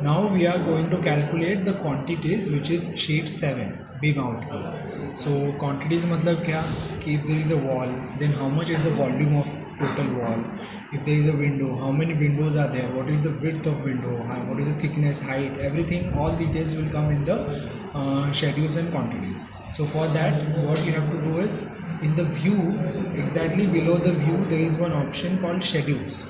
Now we are going to calculate the quantities which is sheet 7 big output. So quantities मतलब क्या कि if there is a wall then how much is the volume of total wall, if there is a window how many windows are there, what is the width of window, what is the thickness, height, everything, all details will come in the schedules and quantities. So for that what you have to do is in the view, exactly below the view there is one option called schedules.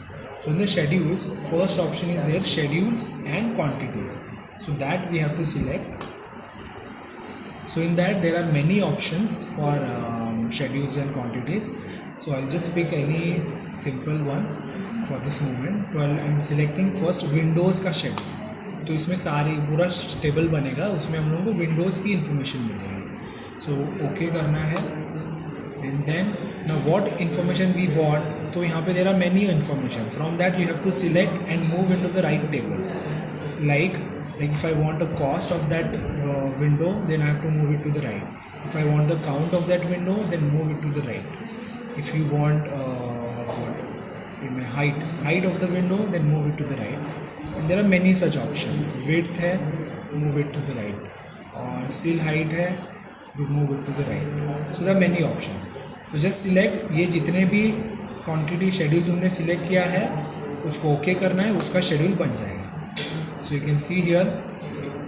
So in the schedules, first option is there, schedules and quantities. So that we have to select. So in that there are many options for schedules and quantities. So I'll just pick any simple one for this moment. Well, I'm selecting first Windows का schedule. तो इसमें सारी पूरा table बनेगा, उसमें हम लोगों को विंडोज़ की इंफॉर्मेशन मिलेगी. सो ओके करना है. And then now what information we want, तो यहाँ पे there are many information. From that you have to select and move into the right table. Like if I want a cost of that window, then I have to move it to the right. If I want the count of that window, then move it to the right. If you want height of the window, then move it to the right. And there are many such options. Width है, move it to the right. और sill height है, you move it to the right. So there are many options. So just select ये जितने भी quantity schedule तुमने select किया है उसको OK करना है, उसका schedule बन जाएगा. So you can see here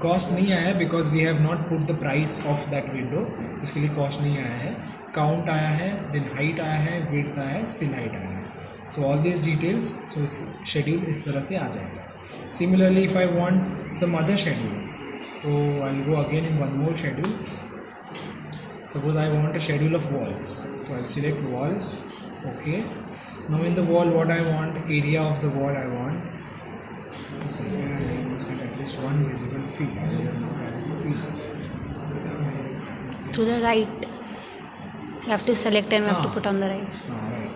cost नहीं आया है because we have not put the price of that window. इसके लिए cost नहीं आया है. Count आया है, then height आया है, width आया है, sill height आया है. So all these details, so schedule इस तरह से आ जाएगा. Similarly, if I want some other schedule, so I'll go again in one more schedule. Suppose I want a schedule of walls, so I'll select walls. Okay. Now in the wall, what I want, area of the wall I want. And at least one visible field. To the right. You have to select and you have to put on the right. Right.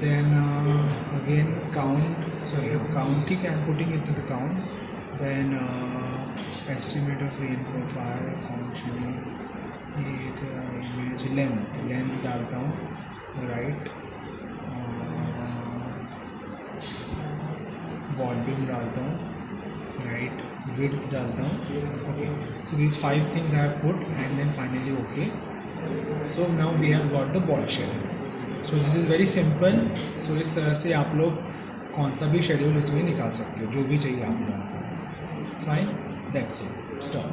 Then again count. Counting and putting it to the count. Then estimate of rainfall, fire function, image length डालता हूँ. Right. Volume डालता हूँ. Right. Width डालता हूँ. Okay. So these 5 things I have put and then finally okay. So now we have got the wall schedule. So this is very simple. So इस तरह से आप लोग कौन सा भी schedule इसमें निकाल सकते हो, जो भी चाहिए आप लोगों को. Fine. That's it. Stop.